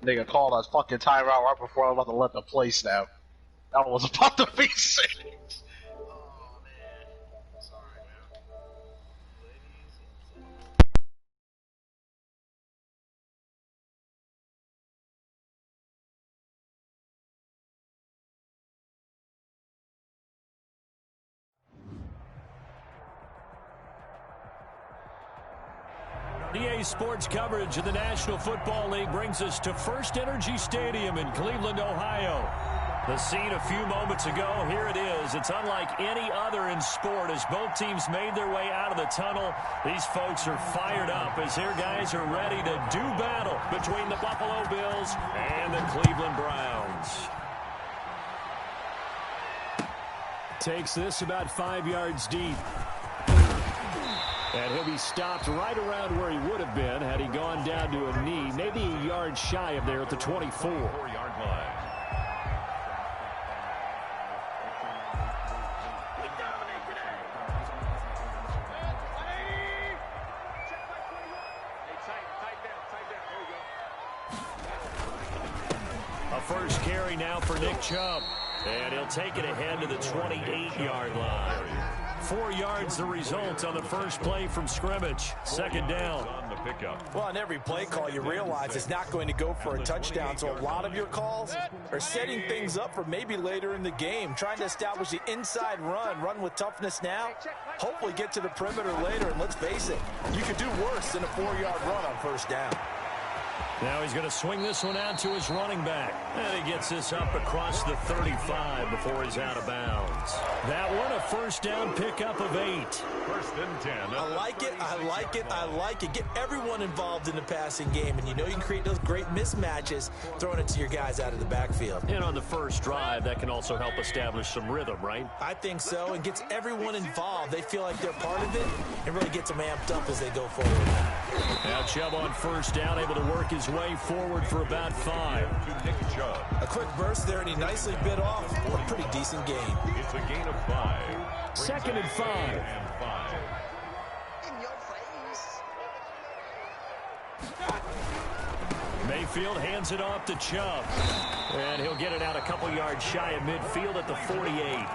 Nigga called us fucking timeout right before I'm about to let the play snap. That was about to be sick. Oh man. Sorry, man. EA Sports coverage of the National Football League brings us to First Energy Stadium in Cleveland, Ohio. The scene a few moments ago, here it is. It's unlike any other in sport as both teams made their way out of the tunnel. These folks are fired up as their guys are ready to do battle between the Buffalo Bills and the Cleveland Browns. Takes this about 5 yards deep. And he'll be stopped right around where he would have been had he gone down to a knee, maybe a yard shy of there at the 24-yard line. A first carry now for Nick Chubb. And he'll take it ahead to the 28-yard line. 4 yards the result on the first play from scrimmage. Second down. On the pickup. Well, on every play call, you realize it's not going to go for a touchdown. So a lot of your calls are setting things up for maybe later in the game, trying to establish the inside run with toughness now, hopefully get to the perimeter later. And let's face it, you could do worse than a 4-yard run on first down. Now he's going to swing this one out to his running back. And he gets this up across the 35 before he's out of bounds. That one a first down pickup of 8. First and 10. I like it, I like it, I like it. Get everyone involved in the passing game. And you know you can create those great mismatches throwing it to your guys out of the backfield. And on the first drive, that can also help establish some rhythm, right? I think so. And gets everyone involved. They feel like they're part of it. And really gets them amped up as they go forward. Now Chubb on first down, able to work his way forward for about 5. Nick Chubb. A quick burst there, and he nicely bit off a pretty decent gain. It's a gain of 5. Second and 5. In your face. Mayfield hands it off to Chubb. And he'll get it out a couple yards shy of midfield at the 48.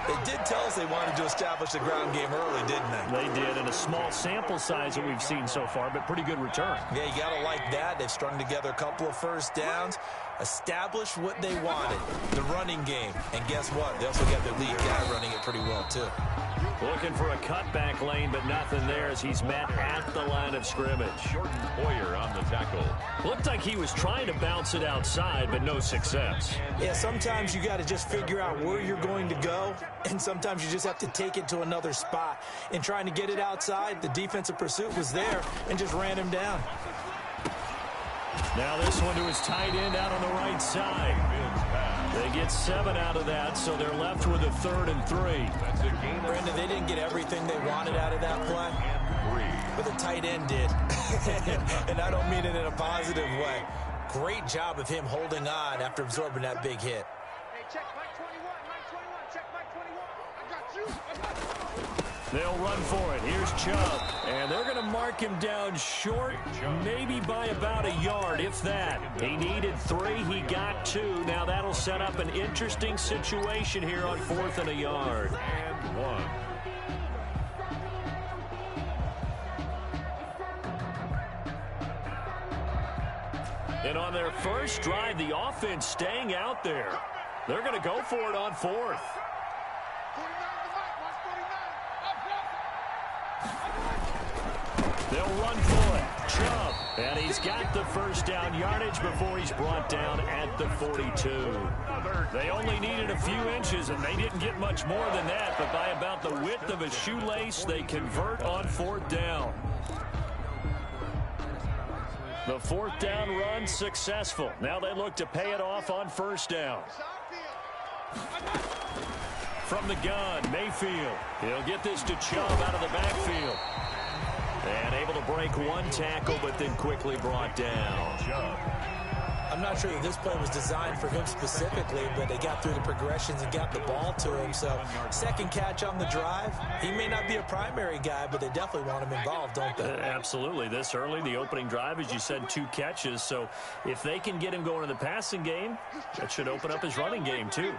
They did tell us they wanted to establish the ground game early, didn't they? They did, in a small sample size that we've seen so far, but pretty good return. Yeah, you got to like that. They've strung together a couple of first downs, established what they wanted, the running game. And guess what? They also got their lead guy running it pretty well, too. Looking for a cutback lane, but nothing there as he's met at the line of scrimmage. Jordan Poyer on the tackle. Looked like he was trying to bounce it outside, but no success. Yeah, sometimes you got to just figure out where you're going to go, and sometimes you just have to take it to another spot. In trying to get it outside, the defensive pursuit was there and just ran him down. Now this one to his tight end out on the right side. They get 7 out of that, so they're left with a 3rd and 3. Brandon, they didn't get everything they wanted out of that play, but the tight end did. And I don't mean it in a positive way. Great job of him holding on after absorbing that big hit. Hey, check Mike 21, Mike 21, check Mike 21. I got you. They'll run for it. Here's Chubb. And they're going to mark him down short, maybe by about a yard, if that. He needed 3. He got 2. Now that'll set up an interesting situation here on 4th and a yard. And 1. And on their first drive, the offense staying out there. They're going to go for it on 4th. They'll run for it. Chubb. And he's got the first down yardage before he's brought down at the 42. They only needed a few inches, and they didn't get much more than that. But by about the width of a shoelace, they convert on 4th down. The 4th down run successful. Now they look to pay it off on first down. From the gun, Mayfield. He'll get this to Chubb out of the backfield. And able to break one tackle, but then quickly brought down. I'm not sure that this play was designed for him specifically, but they got through the progressions and got the ball to him. So second catch on the drive. He may not be a primary guy, but they definitely want him involved, don't they? Absolutely. This early, the opening drive, as you said, 2 catches. So if they can get him going in the passing game, that should open up his running game too.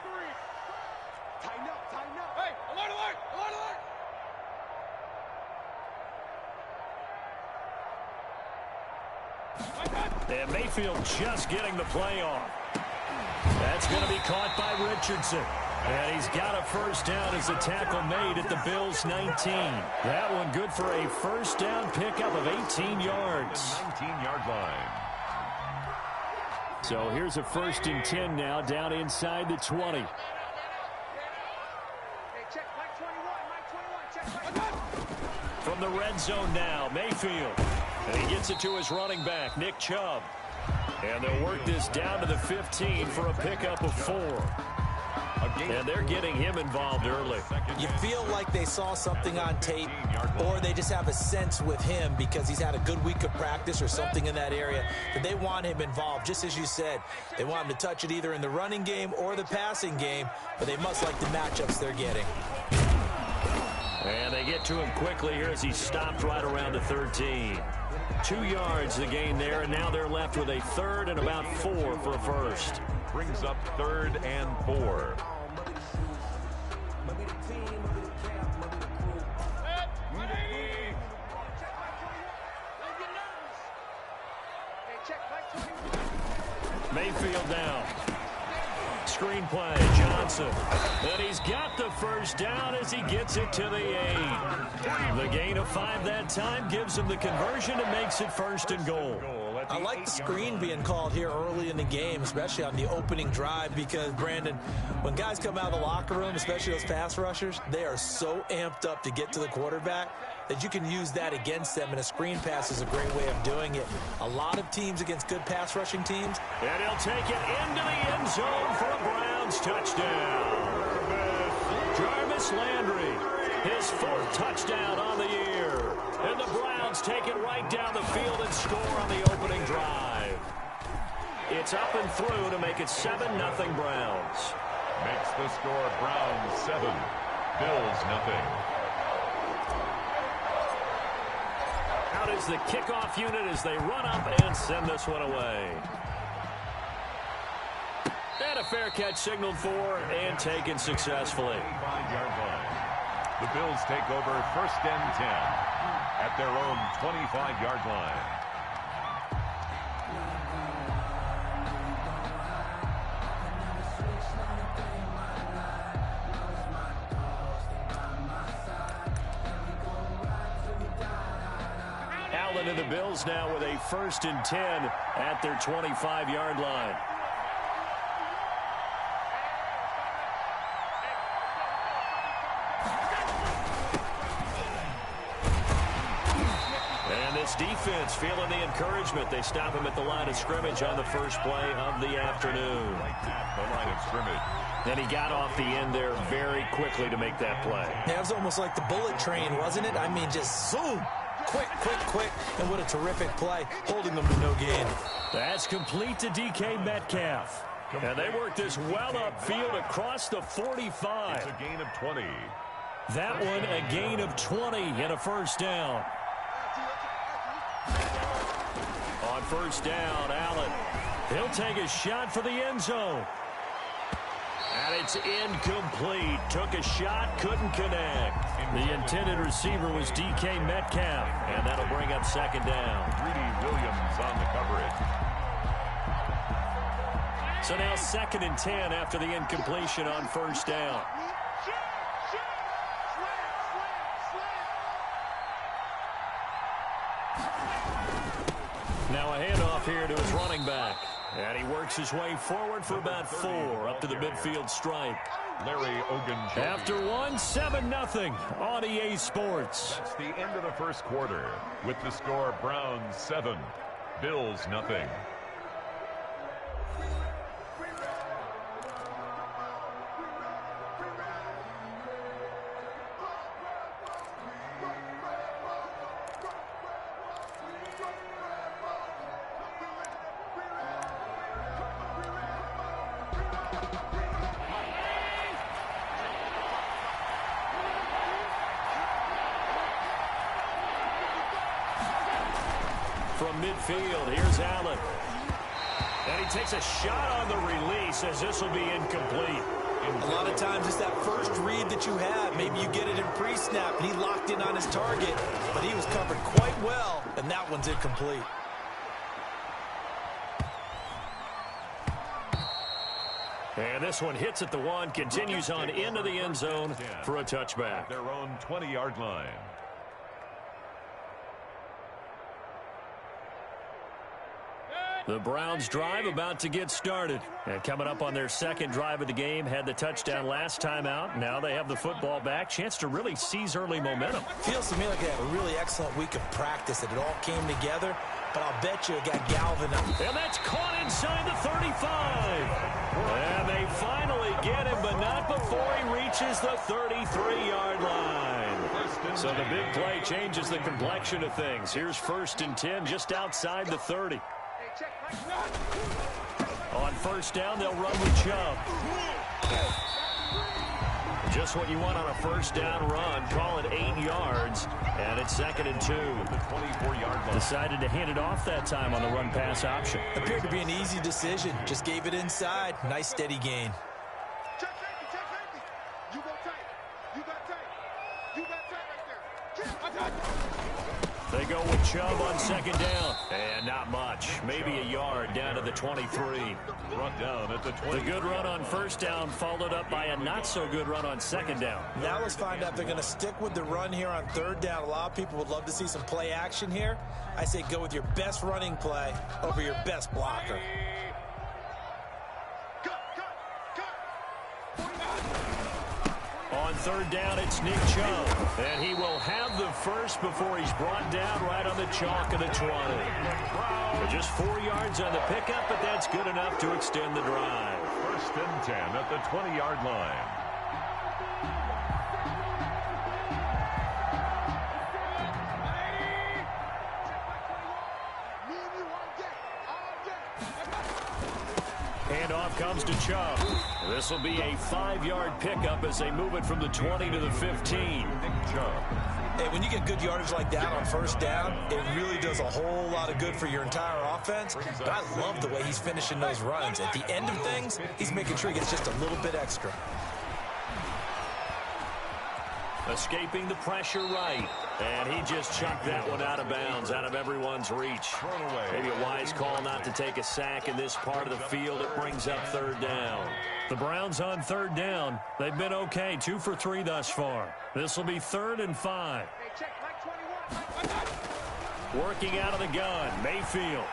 Tighten up, tighten up. Hey, alert, alert, alert, alert. And Mayfield just getting the play off. That's going to be caught by Richardson. And he's got a first down as a tackle made at the Bills' 19. That one good for a first down pickup of 18 yards. 19-yard line. So here's a 1st and 10 now down inside the 20. Hey, check Mike 21, Mike 21, check Mike. From the red zone now, Mayfield. And he gets it to his running back, Nick Chubb. And they'll work this down to the 15 for a pickup of 4. And they're getting him involved early. You feel like they saw something on tape, or they just have a sense with him because he's had a good week of practice or something in that area that they want him involved. Just as you said, they want him to touch it either in the running game or the passing game, but they must like the matchups they're getting. And they get to him quickly here as he stopped right around the 13. 2 yards the gain there, and now they're left with a 3rd and about 4 for a first. Brings up 3rd and 4. Mayfield down. Screen play, Johnson. And he's got the first down as he gets it to the 8. The gain of 5 that time gives him the conversion and makes it 1st and goal. I like the screen being called here early in the game, especially on the opening drive, because, Brandon, when guys come out of the locker room, especially those pass rushers, they are so amped up to get to the quarterback that you can use that against them, and a screen pass is a great way of doing it. A lot of teams against good pass rushing teams. And he'll take it into the end zone for a Browns touchdown. Jarvis Landry, his 4th touchdown on the year. And the Browns take it right down the field and score on the opening drive. It's up and through to make it 7-0 Browns. Makes the score Browns 7, Bills nothing. Out is the kickoff unit as they run up and send this one away. And a fair catch signaled for and taken successfully. 25-yard line. The Bills take over 1st and 10 at their own 25-yard line. Allen and the Bills now with a 1st and 10 at their 25-yard line. And this defense feeling the encouragement. They stop him at the line of scrimmage on the first play of the afternoon. The line of scrimmage. And he got off the end there very quickly to make that play. Yeah, it was almost like the bullet train, wasn't it? I mean, just zoom. Quick, quick, quick. And what a terrific play, holding them to no gain. That's complete to DK Metcalf. And they work this well upfield across the 45. It's a gain of 20. That one a gain of 20 and a first down. On first down, Allen. He'll take a shot for the end zone. And it's incomplete. Took a shot, couldn't connect. The intended receiver was DK Metcalf, and that'll bring up 2nd down. Greedy Williams on the coverage. So now 2nd and 10 after the incompletion on first down. Now a handoff here to his running back. And he works his way forward for about 4 up to the midfield stripe. Larry Ogunjobi. After one, 7-0 on EA Sports. That's the end of the first quarter with the score Browns 7, Bills nothing. from midfield. Here's Allen. And he takes a shot on the release as this will be incomplete. A lot of times it's that first read that you have. Maybe you get it in pre-snap, and he locked in on his target, but he was covered quite well, and that one's incomplete. And this one hits at the 1, continues on into the end zone for a touchback. Their own 20-yard line. The Browns drive about to get started. And coming up on their second drive of the game, had the touchdown last time out. Now they have the football back. Chance to really seize early momentum. Feels to me like they had a really excellent week of practice, that it all came together. But I'll bet you it got galvanized. And that's caught inside the 35. And they finally get him, but not before he reaches the 33-yard line. So the big play changes the complexion of things. Here's 1st and 10 just outside the 30. On 1st down, they'll run with Chubb. Just what you want on a 1st down run. Call it 8 yards, and it's 2nd and 2. The 24-yard line. Decided to hand it off that time on the run-pass option. Appeared to be an easy decision. Just gave it inside. Nice, steady gain. Check safety, check safety. You go tight. You got tight. You got tight right there. They go with Chubb on 2nd down. And not much. Maybe a yard down to the 23. Brought down at the 20. The good run on 1st down followed up by a not-so-good run on 2nd down. Now let's find out if they're going to stick with the run here on 3rd down. A lot of people would love to see some play action here. I say go with your best running play over your best blocker. On 3rd down, it's Nick Chubb. And he will have the first before he's brought down right on the chalk of the 20. Just 4 yards on the pickup, but that's good enough to extend the drive. 1st and 10 at the 20-yard line. Handoff comes to Chubb. This will be a 5-yard pickup as they move it from the 20 to the 15. Nick Chubb. Hey, when you get good yardage like that on 1st down, it really does a whole lot of good for your entire offense. But I love the way he's finishing those runs. At the end of things, he's making sure he gets just a little bit extra. Escaping the pressure right. And he just chucked that one out of bounds, out of everyone's reach. Maybe a wise call not to take a sack in this part of the field. It brings up 3rd down. The Browns on 3rd down. They've been okay, 2 for 3 thus far. This will be 3rd and 5. Working out of the gun, Mayfield.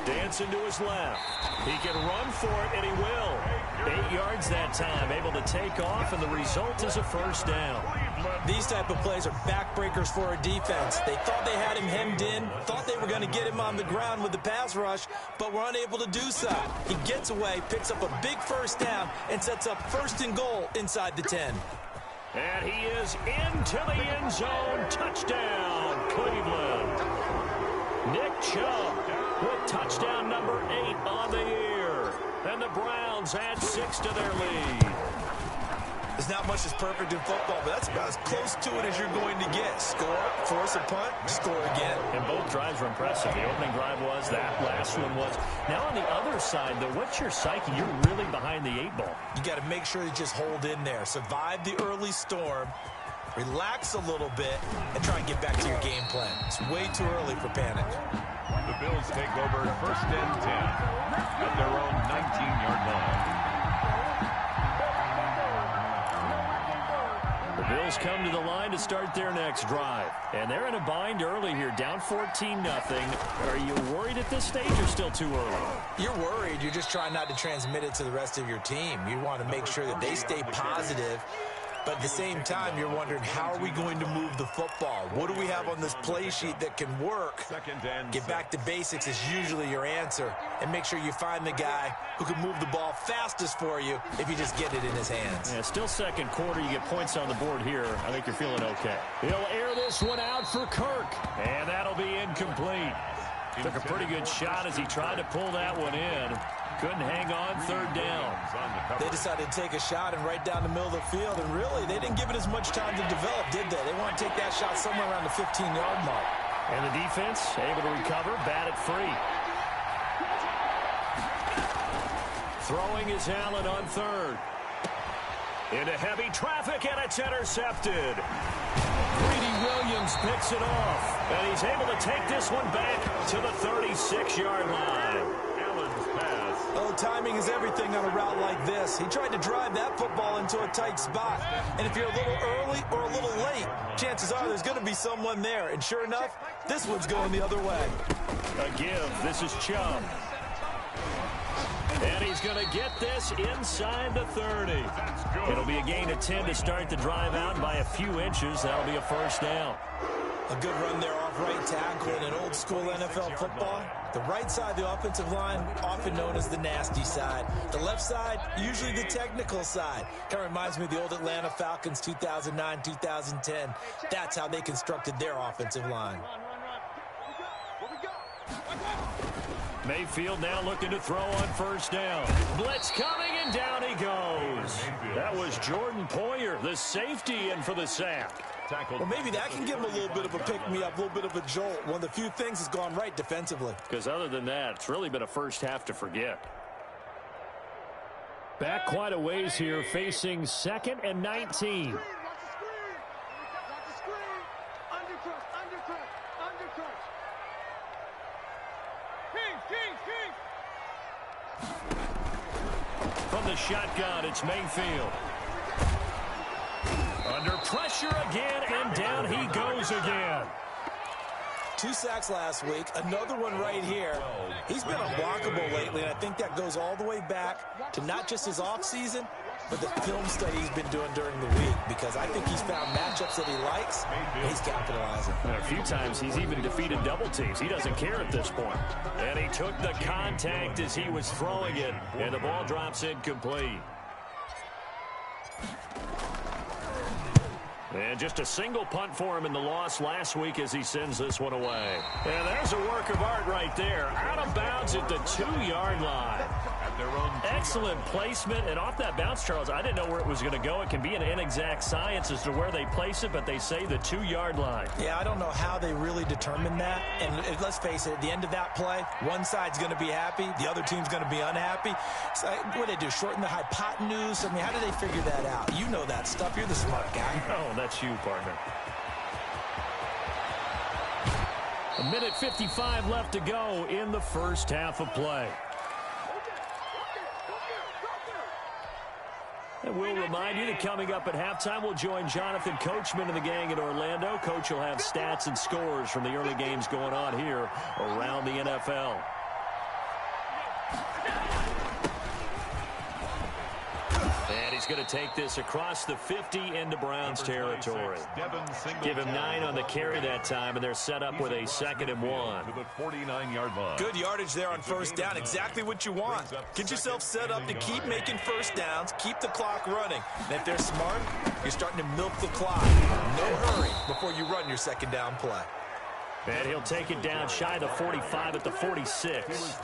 Dancing to his left. He can run for it, and he will. 8 yards that time, able to take off, and the result is a 1st down. These type of plays are backbreakers for a defense. They thought they had him hemmed in, thought they were going to get him on the ground with the pass rush, but were unable to do so. He gets away, picks up a big 1st down, and sets up 1st and goal inside the 10. And he is into the end zone. Touchdown, Cleveland. Nick Chubb with touchdown number 8 on the year. And the Browns add 6 to their lead. There's not much that's perfect in football, but that's about as close to it as you're going to get. Score, force a punt, score again. And both drives were impressive. The opening drive was, that last one was. Now on the other side, though, what's your psyche? You're really behind the 8 ball. You got to make sure you just hold in there. Survive the early storm. Relax a little bit and try and get back to your game plan. It's way too early for panic. The Bills take over 1st and 10 at their own 19-yard line. The Bills come to the line to start their next drive. And they're in a bind early here, down 14-0. Are you worried at this stage or still too early? You're worried. You're just trying not to transmit it to the rest of your team. You want to make sure that they stay positive. But at the same time, you're wondering, how are we going to move the football? What do we have on this play sheet that can work? Get back to basics is usually your answer. And make sure you find the guy who can move the ball fastest for you if you just get it in his hands. Yeah, still 2nd quarter. You get points on the board here. I think you're feeling okay. He'll air this one out for Kirk. And that'll be incomplete. Took a pretty good shot as he tried to pull that one in. Couldn't hang on 3rd down. They decided to take a shot and right down the middle of the field, and really, they didn't give it as much time to develop, did they? They want to take that shot somewhere around the 15-yard mark. And the defense able to recover, bat it free. Throwing is Allen on third. Into heavy traffic, and it's intercepted. Greedy Williams picks it off, and he's able to take this one back to the 36-yard line. Allen's pass. Oh, timing is everything on a route like this. He tried to drive that football into a tight spot. And if you're a little early or a little late, chances are there's going to be someone there. And sure enough, this one's going the other way. A give. This is Chubb. And he's going to get this inside the 30. It'll be a gain of 10 to start the drive out by a few inches. That'll be a first down. A good run there off right tackle in an old-school NFL football. The right side of the offensive line, often known as the nasty side. The left side, usually the technical side. Kind of reminds me of the old Atlanta Falcons 2009, 2010. That's how they constructed their offensive line. Mayfield now looking to throw on first down. Blitz coming, and down he goes. That was Jordan Poyer, the safety, in for the sack. Well, maybe that can give him a little bit of a pick-me-up, a little bit of a jolt. One of the few things that's gone right defensively. Because other than that, it's really been a first half to forget. Back quite a ways here, facing 2nd and 19. From the shotgun, it's Mayfield. Under pressure again, and down he goes again. 2 sacks last week, another one right here. He's been unblockable lately, and I think that goes all the way back to not just his offseason, but the film study he's been doing during the week, because I think he's found matchups that he likes, and he's capitalizing. And a few times he's even defeated double teams. He doesn't care at this point. And he took the contact as he was throwing it, and the ball drops incomplete. And just a single punt for him in the loss last week as he sends this one away. And there's a work of art right there. Out of bounds at the 2-yard line. Excellent placement. And off that bounce, Charles, I didn't know where it was going to go. It can be an inexact science as to where they place it, but they say the 2-yard line. Yeah, I don't know how they really determine that. And let's face it, at the end of that play, one side's going to be happy, the other team's going to be unhappy. So what do they do, shorten the hypotenuse? I mean, how do they figure that out? You know that stuff. You're the smart guy. Oh, that's you, partner. 1:55 left to go in the first half of play. And we'll remind you that coming up at halftime, we'll join Jonathan Coachman and the gang in Orlando. Coach will have stats and scores from the early games going on here around the NFL. And he's going to take this across the 50 into Browns territory. Give him 9 on the carry that time, and they're set up with a 2nd and 1. To the 49-yard line. Good yardage there on first down. Exactly what you want. Get yourself set up to keep making first downs, keep the clock running. And if they're smart, you're starting to milk the clock. No hurry before you run your 2nd down play. And he'll take it down shy of the 45 at the 46.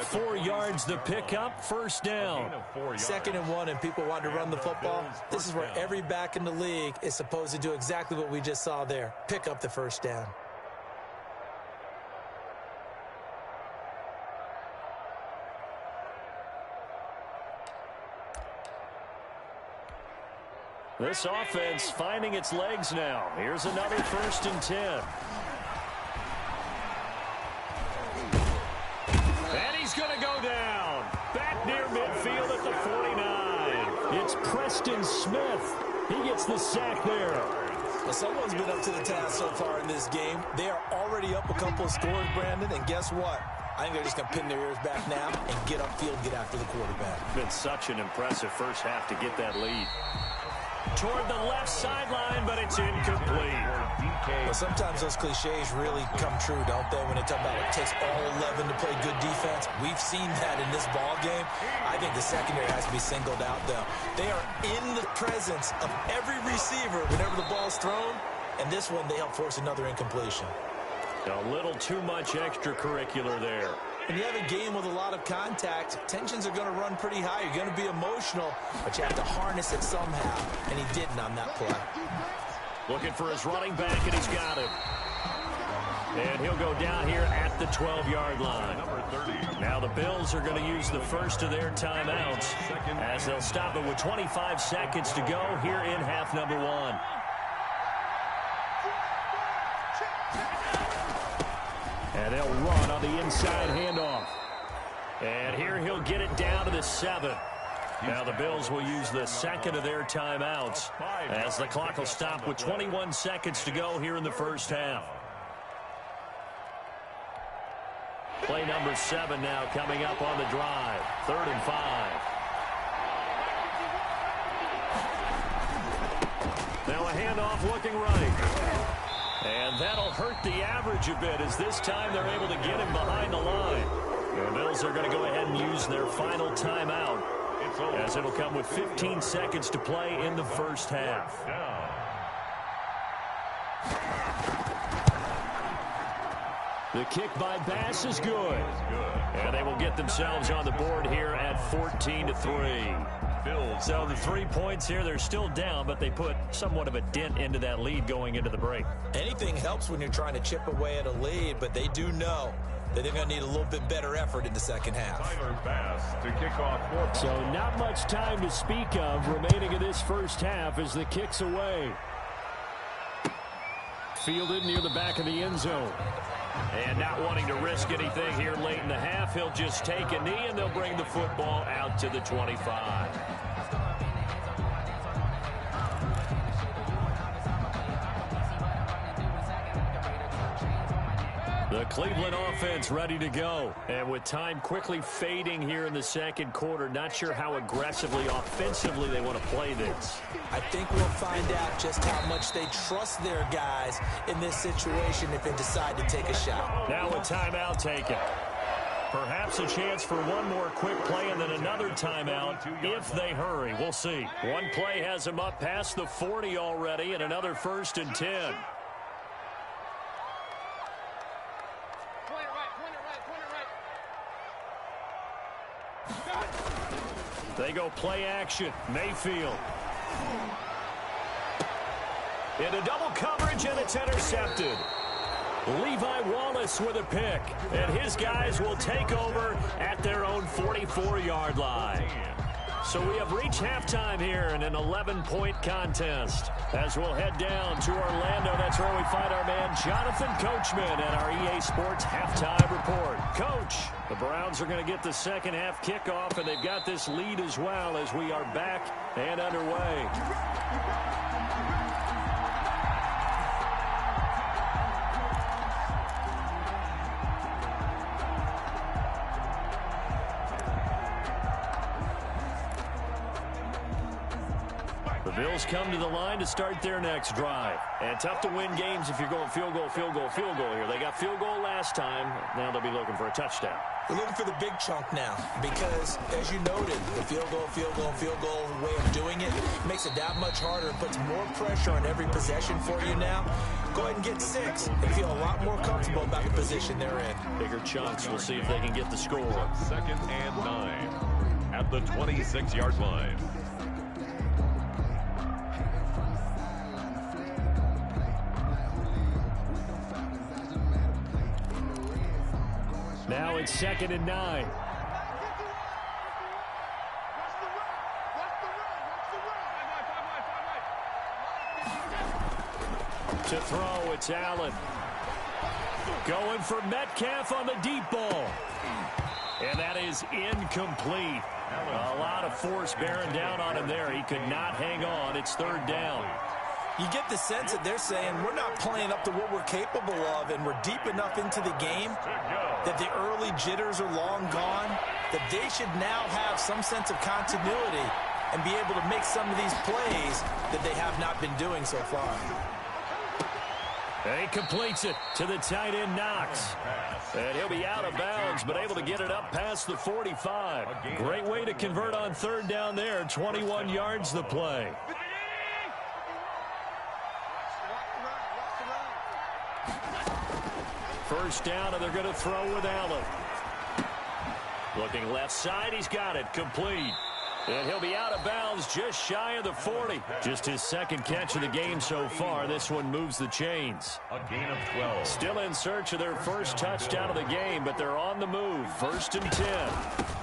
4 yards the pickup, first down. 2nd and 1, and people want to run the football. This is where every back in the league is supposed to do exactly what we just saw there. Pick up the first down. This offense finding its legs now. Here's another 1st and 10. And he's going to go down. Back near midfield at the 49. It's Preston Smith. He gets the sack there. Well, someone's been up to the task so far in this game. They are already up a couple of scores, Brandon, and guess what? I think they're just going to pin their ears back now and get upfield, get after the quarterback. Been such an impressive first half to get that lead. Toward the left sideline, but it's incomplete. Well, sometimes those cliches really come true, don't they? When they talk about it takes all 11 to play good defense. We've seen that in this ball game. I think the secondary has to be singled out, though. They are in the presence of every receiver whenever the ball's thrown, and this one they help force another incompletion. A little too much extracurricular there. When you have a game with a lot of contact, tensions are going to run pretty high. You're going to be emotional, but you have to harness it somehow, and he didn't on that play. Looking for his running back, and he's got him. And he'll go down here at the 12-yard line. Number 30. Now the Bills are going to use the first of their timeouts as they'll stop it with 25 seconds to go here in half number 1. And they'll run on the inside handoff. And here he'll get it down to the 7. Now the Bills will use the second of their timeouts as the clock will stop with 21 seconds to go here in the first half. Play number 7 now coming up on the drive. 3rd and 5. Now a handoff looking right. And that'll hurt the average a bit as this time they're able to get him behind the line. The Bills are going to go ahead and use their final timeout as it'll come with 15 seconds to play in the first half. The kick by Bass is good. And they will get themselves on the board here at 14-3. So the 3 points here, they're still down, but they put somewhat of a dent into that lead going into the break. Anything helps when you're trying to chip away at a lead, but they do know that they're going to need a little bit better effort in the second half. Tyler Bass to kick off 4 points. So not much time to speak of remaining in this first half as the kick's away. Fielded near the back of the end zone. And not wanting to risk anything here late in the half, he'll just take a knee and they'll bring the football out to the 25. The Cleveland offense ready to go. And with time quickly fading here in the second quarter, not sure how aggressively, offensively they want to play this. I think we'll find out just how much they trust their guys in this situation if they decide to take a shot. Now a timeout taken. Perhaps a chance for one more quick play and then another timeout if they hurry. We'll see. One play has them up past the 40 already and another 1st and 10. They go play action. Mayfield. Into double coverage, and it's intercepted. Levi Wallace with a pick, and his guys will take over at their own 44-yard line. So we have reached halftime here in an 11-point contest. As we'll head down to Orlando, that's where we find our man Jonathan Coachman at our EA Sports Halftime Report. Coach, the Browns are going to get the second half kickoff, and they've got this lead as well as we are back and underway. Bills come to the line to start their next drive. And tough to win games if you're going field goal, field goal, field goal here. They got field goal last time. Now they'll be looking for a touchdown. They're looking for the big chunk now because, as you noted, the field goal way of doing it makes it that much harder and puts more pressure on every possession for you now. Go ahead and get 6 and feel a lot more comfortable about the position they're in. Bigger chunks. We'll see if they can get the score. 2nd and 9 at the 26-yard line. Now it's 2nd and 9. To throw, it's Allen. Going for Metcalf on the deep ball. And that is incomplete. A lot of force bearing down on him there. He could not hang on. It's 3rd down. You get the sense that they're saying we're not playing up to what we're capable of, and we're deep enough into the game that the early jitters are long gone, that they should now have some sense of continuity and be able to make some of these plays that they have not been doing so far. And he completes it to the tight end, Knox. And he'll be out of bounds, but able to get it up past the 45. Great way to convert on 3rd down there. 21 yards the play. First down, and they're going to throw with Allen. Looking left side, he's got it. Complete. And he'll be out of bounds just shy of the 40. Just his second catch of the game so far. This one moves the chains. A gain of 12. Still in search of their first touchdown of the game, but they're on the move. 1st and 10.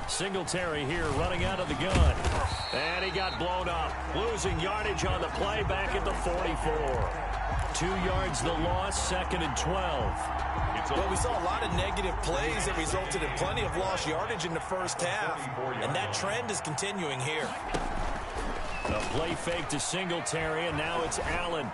Singletary here running out of the gun. And he got blown up. Losing yardage on the play back at the 44. 2 yards the loss, 2nd and 12. Well, we saw a lot of negative plays that resulted in plenty of lost yardage in the first half, and that trend is continuing here. A play fake to Singletary, and now it's Allen.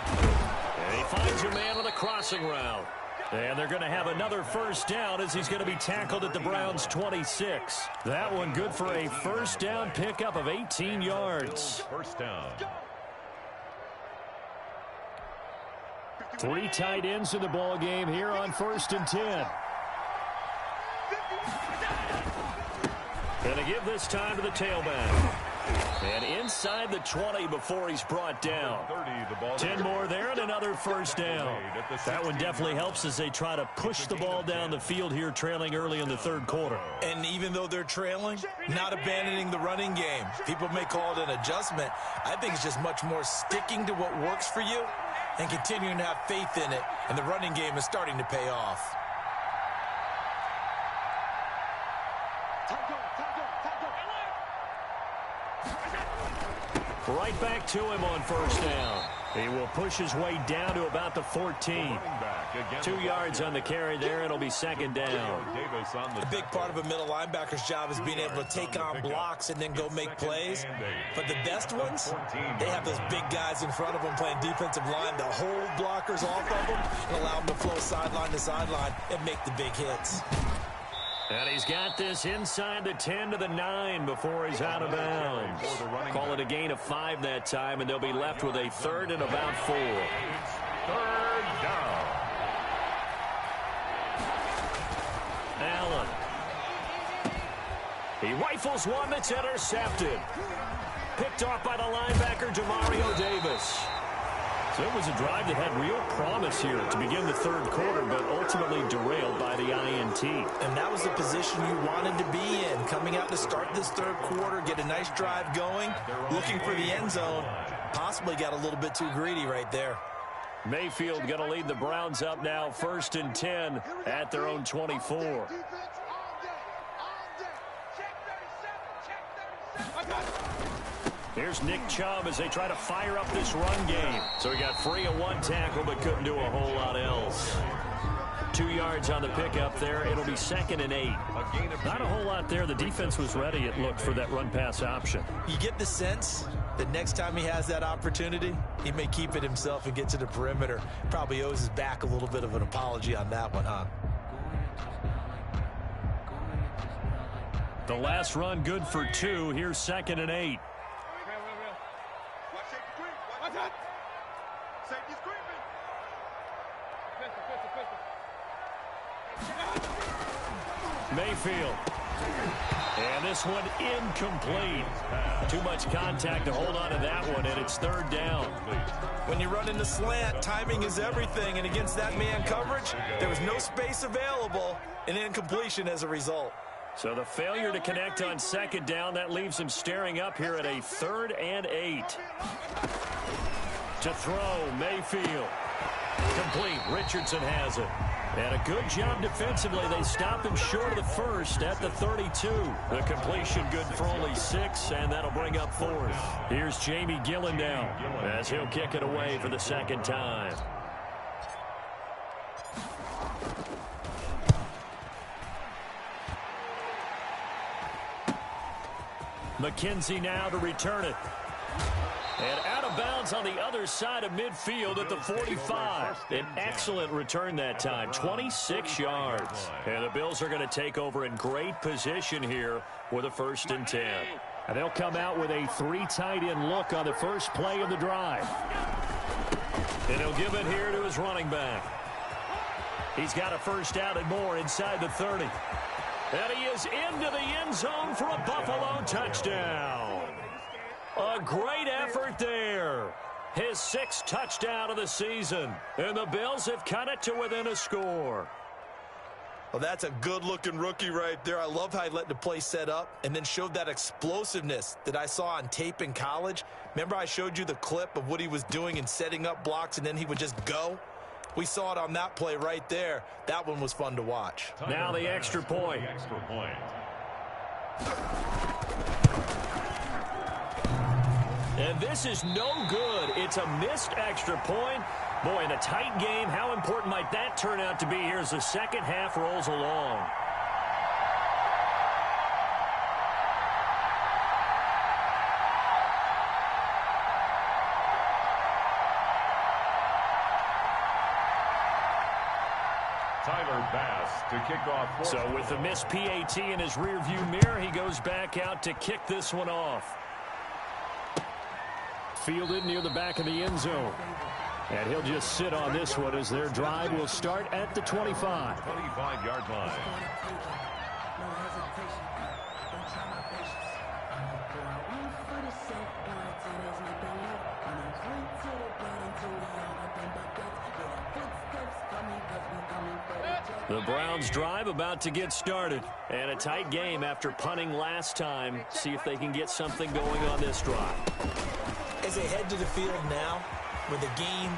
And he finds a man on the crossing route. And they're going to have another first down as he's going to be tackled at the Browns' 26. That one good for a first down pickup of 18 yards. First down. 3 tight ends in the ball game here on 1st and 10. Going to give this time to the tailback. And inside the 20 before he's brought down. 10 more there and another first down. That one definitely helps as they try to push the ball down the field here, trailing early in the 3rd quarter. And even though they're trailing, not abandoning the running game. People may call it an adjustment. I think it's just much more sticking to what works for you and continuing to have faith in it. And the running game is starting to pay off. Right back to him on first down. He will push his way down to about the 14. 2 yards on the carry there. It'll be 2nd down. A big part of a middle linebacker's job is being able to take on blocks and then go make plays. But the best ones, they have those big guys in front of them playing defensive line that hold blockers off of them and allow them to flow sideline to sideline and make the big hits. And he's got this inside the 10 to the 9 before he's out of bounds. Call it a gain of 5 that time, and they'll be left with a 3rd and about 4. 3rd down. Allen. He rifles one that's intercepted. Picked off by the linebacker, Demario Davis. So it was a drive that had real promise here to begin the 3rd quarter, but ultimately derailed by the INT. And that was the position you wanted to be in. Coming out to start this 3rd quarter, get a nice drive going, looking for the end zone. Possibly got a little bit too greedy right there. Mayfield going to lead the Browns up now, 1st and 10 at their own 24. Here's Nick Chubb as they try to fire up this run game. So he got free of 1 tackle but couldn't do a whole lot else. 2 yards on the pickup there. It'll be 2nd and 8. Not a whole lot there. The defense was ready, it looked, for that run-pass option. You get the sense that next time he has that opportunity, he may keep it himself and get to the perimeter. Probably owes his back a little bit of an apology on that one, huh? The last run good for 2. Here's 2nd and 8. Mayfield. And this one incomplete. Too much contact to hold on to that one, and it's 3rd down. When you run in the slant, timing is everything, and against that man coverage, there was no space available, and incompletion as a result. So the failure to connect on 2nd down, that leaves him staring up here at a 3rd and 8. To throw, Mayfield. Complete. Richardson has it. And a good job defensively. They stop him short of the 1st at the 32. The completion good for only 6, and that'll bring up 4th. Here's Jamie Gillen now as he'll kick it away for the 2nd time. McKenzie now to return it. And out of bounds on the other side of midfield at the 45. An excellent return that time, 26 yards. And the Bills are going to take over in great position here with a 1st and 10. And they'll come out with a 3 tight end look on the first play of the drive. And he'll give it here to his running back. He's got a first down and more inside the 30. And he is into the end zone for a Buffalo touchdown. A great effort there. His 6th touchdown of the season. And the Bills have cut it to within a score. Well, that's a good-looking rookie right there. I love how he let the play set up and then showed that explosiveness that I saw on tape in college. Remember I showed you the clip of what he was doing and setting up blocks, and then he would just go? We saw it on that play right there. That one was fun to watch. Now the extra point. And this is no good. It's a missed extra point. Boy, in a tight game, how important might that turn out to be here as the second half rolls along? Tyler Bass to kick off. So with the missed PAT in his rearview mirror, he goes back out to kick this one off. Fielded near the back of the end zone. And he'll just sit on this one as their drive will start at the 25. 25-yard line. The Browns drive about to get started. And a tight game after punting last time. See if they can get something going on this drive. As they head to the field now, with a game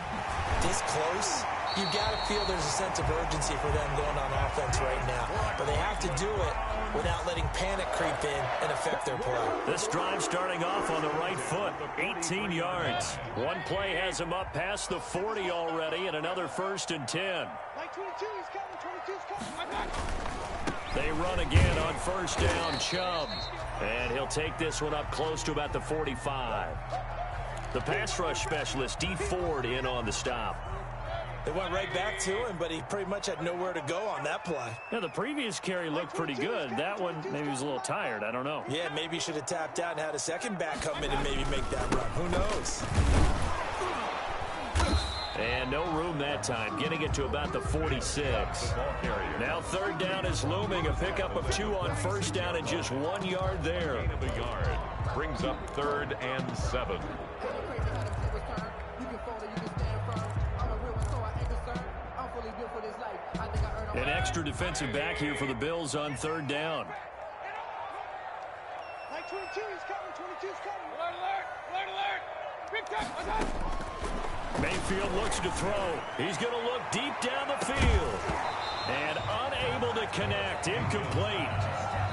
this close, you got to feel there's a sense of urgency for them going on offense right now. But they have to do it without letting panic creep in and affect their play. This drive starting off on the right foot, 18 yards. One play has him up past the 40 already, and another 1st and 10. They run again on 1st down, Chubb. And he'll take this one up close to about the 45. The pass rush specialist, D. Ford, in on the stop. They went right back to him, but he pretty much had nowhere to go on that play. Yeah, the previous carry looked pretty good. That one, maybe he was a little tired. I don't know. Yeah, maybe he should have tapped out and had a second back come in and maybe make that run. Who knows? And no room that time, getting it to about the 46. Now 3rd down is looming. A pickup of 2 on 1st down and just 1 yard there. Brings up 3rd and 7. An extra defensive back here for the Bills on 3rd down. Mayfield looks to throw. He's going to look deep down the field. And unable to connect. Incomplete.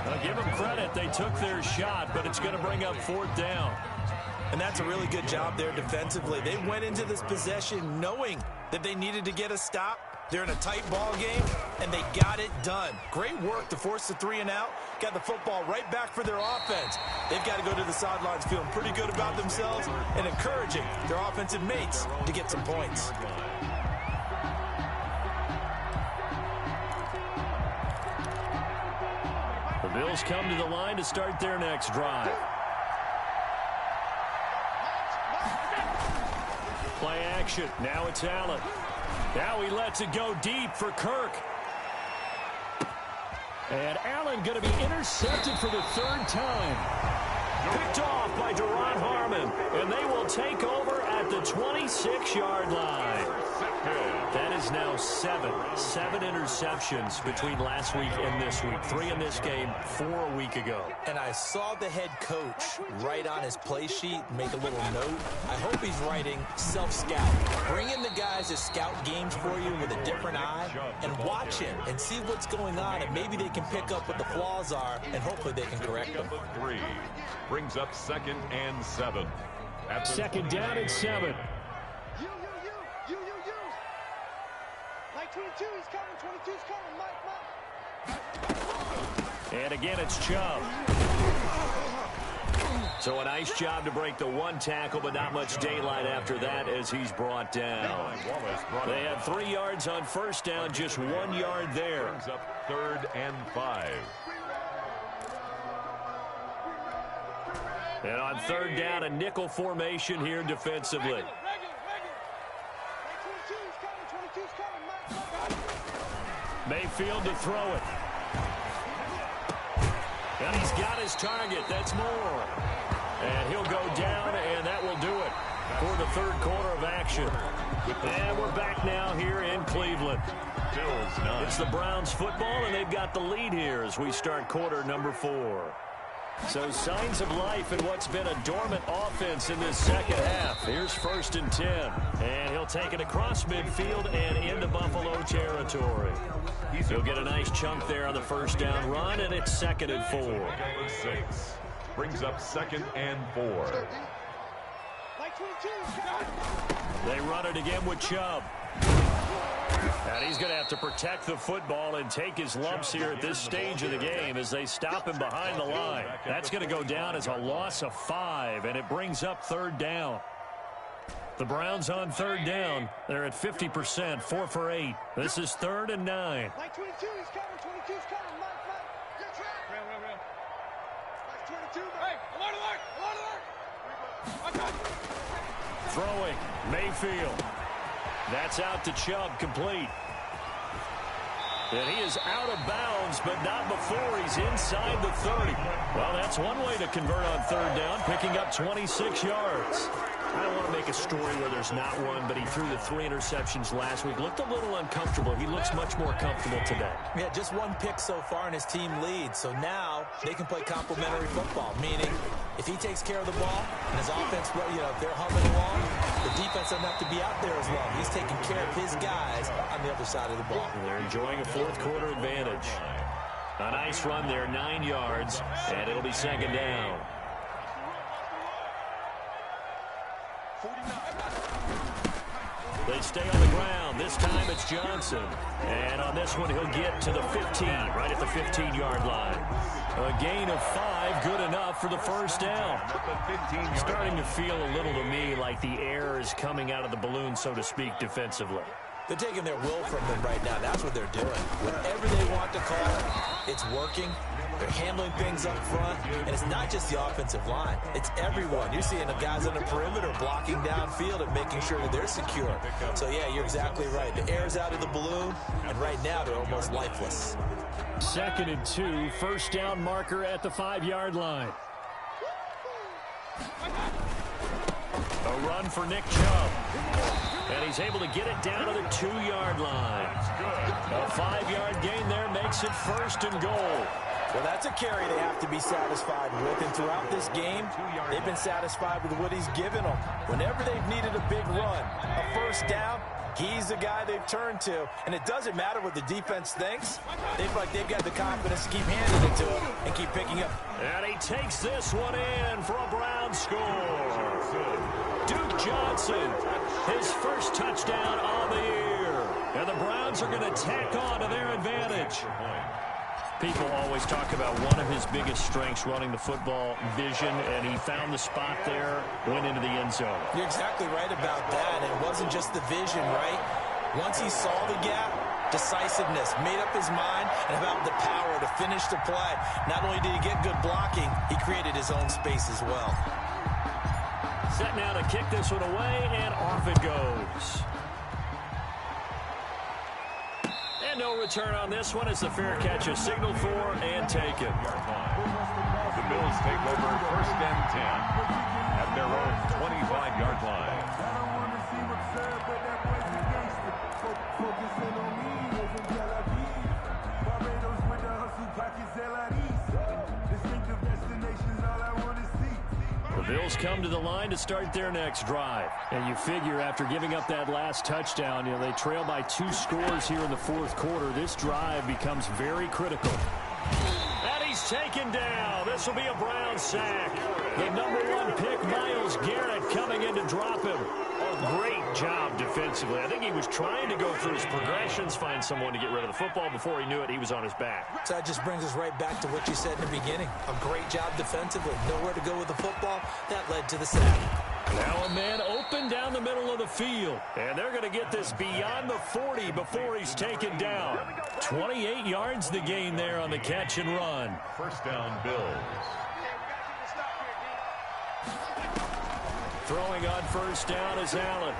I'll give them credit. They took their shot, but it's going to bring up 4th down. And that's a really good job there defensively. They went into this possession knowing that they needed to get a stop. They're in a tight ball game, and they got it done. Great work to force the 3 and out. Got the football right back for their offense. They've got to go to the sidelines feeling pretty good about themselves and encouraging their offensive mates to get some points. The Bills come to the line to start their next drive. Play action. Now it's Allen. Now he lets it go deep for Kirk. And Allen going to be intercepted for the 3rd time. Picked off by Duron Harmon. And they will take over at the 26-yard line. That is now 7 interceptions between last week and this week. 3 in this game, 4 a week ago. And I saw the head coach write on his play sheet, make a little note. I hope he's writing self-scout. Bring in the guys that scout games for you with a different eye and watch him and see what's going on, and maybe they can pick up what the flaws are, and hopefully they can correct them. 3 brings up 2nd and 7. 2nd down and 7. Like 22, he's coming, 22's coming, Mike. And again, it's Chubb. So a nice job to break the 1 tackle, but not much daylight after that as he's brought down. They had 3 yards on 1st down, just 1 yard there. Brings up 3rd and 5. And on 3rd down, a nickel formation here defensively. Mayfield to throw it. And he's got his target. That's Moore. And he'll go down, and that will do it for the 3rd quarter of action. And we're back now here in Cleveland. Bills 9. It's the Browns football, and they've got the lead here as we start quarter number 4. So signs of life in what's been a dormant offense in this second half. Here's 1st and 10. And he'll take it across midfield and into Buffalo territory. He'll get a nice chunk there on the first down run, and it's 2nd and 4. 6. Brings up 2nd and 4. They run it again with Chubb. And he's going to have to protect the football and take his lumps here at this stage of the game as they stop him behind the line. That's going to go down as a loss of 5, and it brings up 3rd down. The Browns on 3rd down. They're at 50%, 4 for 8. This is 3rd and 9. Like 22, he's coming. 22's coming. Get track. Real. Like 22, hey, alert. I got you. Throwing, Mayfield. That's out to Chubb, complete. And he is out of bounds, but not before he's inside the 30. Well, that's one way to convert on 3rd down, picking up 26 yards. I don't want to make a story where there's not one, but he threw the 3 interceptions last week. Looked a little uncomfortable. He looks much more comfortable today. Yeah, just 1 pick so far, and his team leads. So now they can play complementary football, meaning if he takes care of the ball and his offense, if they're humming along, the defense doesn't have to be out there as long. He's taking care of his guys on the other side of the ball. And they're enjoying a 4th quarter advantage. A nice run there, 9 yards, and it'll be 2nd down. They stay on the ground. This time it's Johnson. And on this one, he'll get to the 15, right at the 15-yard line. A gain of 5, good enough for the 1st down. Starting to feel a little to me like the air is coming out of the balloon, so to speak, defensively. They're taking their will from them right now. That's what they're doing. Whatever they want to call it, it's working. They're handling things up front, and it's not just the offensive line. It's everyone. You're seeing the guys on the perimeter blocking downfield and making sure that they're secure. So, yeah, you're exactly right. The air's out of the balloon, and right now they're almost lifeless. 2nd and 2, 1st down marker at the 5-yard line. A run for Nick Chubb. And he's able to get it down to the 2-yard line. A 5-yard gain there makes it 1st and goal. Well, that's a carry they have to be satisfied with. And throughout this game, they've been satisfied with what he's given them. Whenever they've needed a big run, a 1st down, he's the guy they've turned to. And it doesn't matter what the defense thinks. They feel like they've got the confidence to keep handing it to him and keep picking up. And he takes this one in for a Brown score. Duke Johnson, his 1st touchdown on the year. And the Browns are going to tack on to their advantage. People always talk about one of his biggest strengths, running the football, vision, and he found the spot there, went into the end zone. You're exactly right about that. It wasn't just the vision, right? Once he saw the gap, decisiveness, made up his mind, and about the power to finish the play. Not only did he get good blocking, he created his own space as well. Set now to kick this one away, and off it goes. And no return on this one as the fair catch is signaled for and taken. The Bills take over 1st and 10 at their own 25-yard line. The Bills come to the line to start their next drive. And you figure after giving up that last touchdown, they trail by 2 scores here in the 4th quarter. This drive becomes very critical. And he's taken down. This will be a Brown sack. The #1 pick, Myles Garrett, coming in to drop him. Great job defensively. I think he was trying to go through his progressions, find someone to get rid of the football. Before he knew it, he was on his back. So that just brings us right back to what you said in the beginning. A great job defensively. Nowhere to go with the football. That led to the sack. Now a man open down the middle of the field. And they're going to get this beyond the 40 before he's taken down. 28 yards the gain there on the catch and run. 1st down, Bills. Throwing on 1st down is Allen.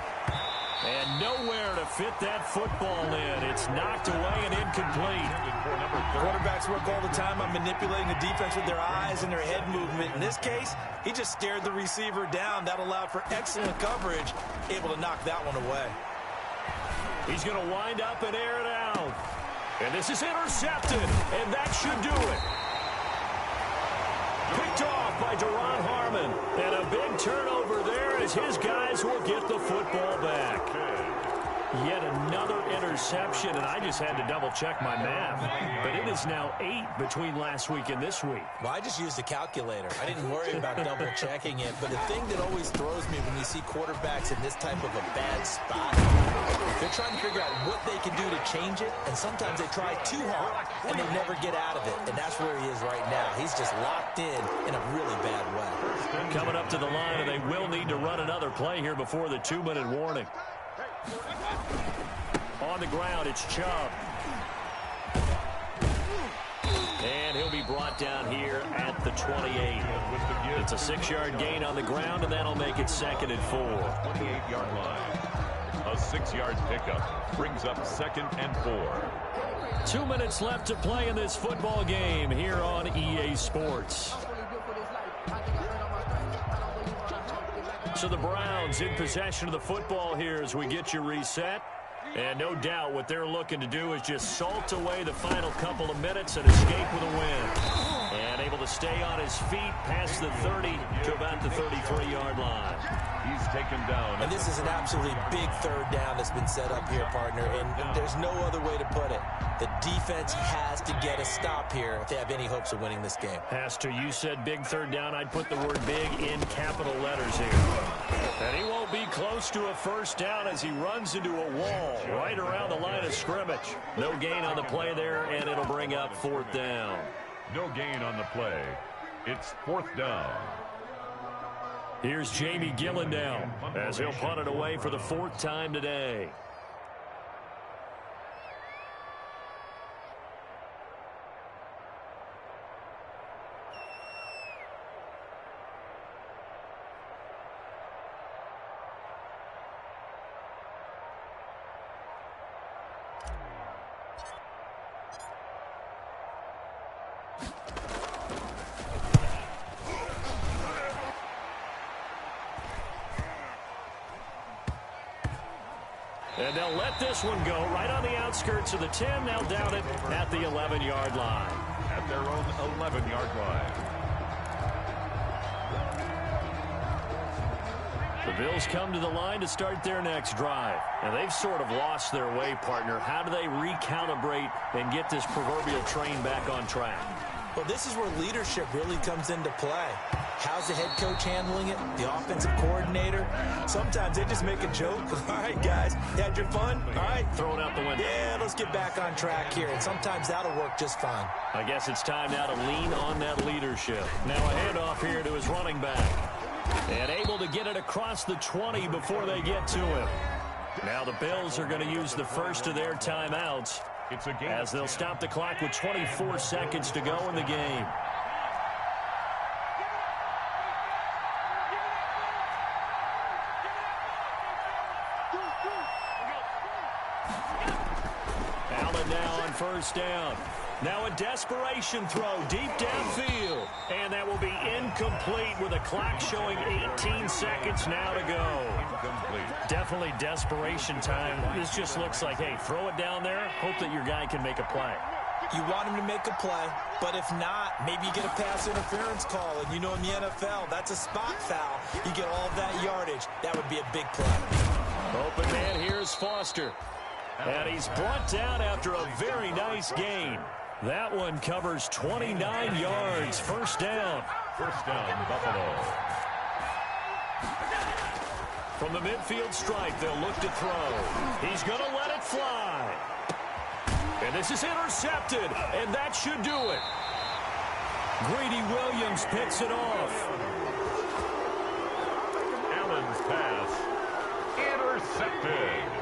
And nowhere to fit that football in. It's knocked away and incomplete. Quarterbacks work all the time on manipulating the defense with their eyes and their head movement. In this case, he just stared the receiver down. That allowed for excellent coverage, able to knock that one away. He's going to wind up and air it out. And this is intercepted, and that should do it. Picked off by Duron Harmon. And a big turnover there as his guys will get the football back. Yet another interception, and I just had to double-check my math. But it is now 8 between last week and this week. Well, I just used a calculator. I didn't worry about double-checking it. But the thing that always throws me when you see quarterbacks in this type of a bad spot, they're trying to figure out what they can do to change it, and sometimes they try too hard, and they never get out of it. And that's where he is right now. He's just locked in a really bad way. Coming up to the line, and they will need to run another play here before the 2-minute warning. On the ground, it's Chubb. And he'll be brought down here at the 28. It's a 6-yard gain on the ground, and that'll make it 2nd and 4. 28-yard line. A 6-yard pickup brings up 2nd and 4. 2 minutes left to play in this football game here on EA Sports. So the Browns in possession of the football here as we get you reset. And no doubt what they're looking to do is just salt away the final couple of minutes and escape with a win. And able to stay on his feet past the 30 to about the 33-yard line. He's taken down. And this is an absolutely big 3rd down that's been set up here, partner. And there's no other way to put it. The defense has to get a stop here if they have any hopes of winning this game. Pastor, you said big 3rd down. I'd put the word big in capital letters here. And he won't be close to a 1st down as he runs into a wall right around the line of scrimmage. No gain on the play there, and it'll bring up 4th down. No gain on the play. It's 4th down. Here's Jamie Gillen now as he'll punt it away for the 4th time today. And they'll let this one go right on the outskirts of the 10. Now down it at the 11-yard line. At their own 11-yard line. The Bills come to the line to start their next drive. And they've sort of lost their way, partner. How do they recalibrate and get this proverbial train back on track? Well, this is where leadership really comes into play. How's the head coach handling it? The offensive coordinator? Sometimes they just make a joke. All right, guys, you had your fun? All right. Throw it out the window. Yeah, let's get back on track here. And sometimes that'll work just fine. I guess it's time now to lean on that leadership. Now a handoff here to his running back. And able to get it across the 20 before they get to him. Now the Bills are going to use the first of their timeouts as they'll stop the clock with 24 seconds to go in the game. Allen now on 1st down. Now a desperation throw deep downfield. And that will be incomplete with a clock showing 18 seconds now to go. Incomplete. Definitely desperation time. This just looks like, hey, throw it down there. Hope that your guy can make a play. You want him to make a play, but if not, maybe you get a pass interference call. And you know in the NFL, that's a spot foul. You get all of that yardage. That would be a big play. Open man, here's Foster. And he's brought down after a very nice gain. That one covers 29 yards. 1st down. 1st down, Buffalo. From the midfield stripe, they'll look to throw. He's going to let it fly. And this is intercepted, and that should do it. Grady Williams picks it off. Allen's pass. Intercepted.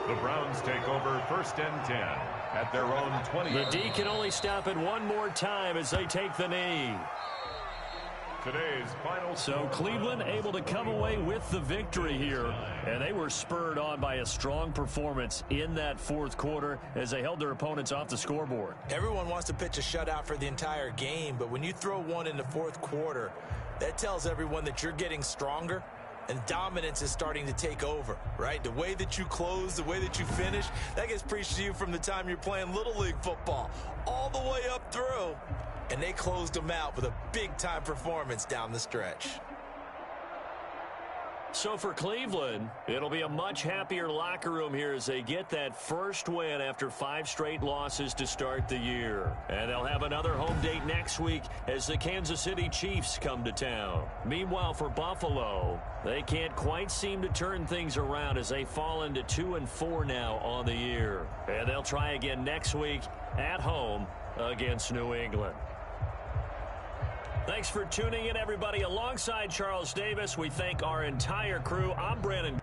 The Browns take over 1st and 10 at their own 20. The D can only stop it one more time as they take the knee. Today's final. So Cleveland able to come away with the victory here. And they were spurred on by a strong performance in that 4th quarter as they held their opponents off the scoreboard. Everyone wants to pitch a shutout for the entire game, but when you throw one in the 4th quarter, that tells everyone that you're getting stronger. and dominance is starting to take over, right? The way that you close, the way that you finish, that gets preached to you from the time you're playing Little League football all the way up through. And they closed them out with a big-time performance down the stretch. So for Cleveland, it'll be a much happier locker room here as they get that first win after 5 straight losses to start the year. And they'll have another home date next week as the Kansas City Chiefs come to town. Meanwhile, for Buffalo, they can't quite seem to turn things around as they fall into 2-4 now on the year. And they'll try again next week at home against New England. Thanks for tuning in, everybody. Alongside Charles Davis, we thank our entire crew. I'm Brandon.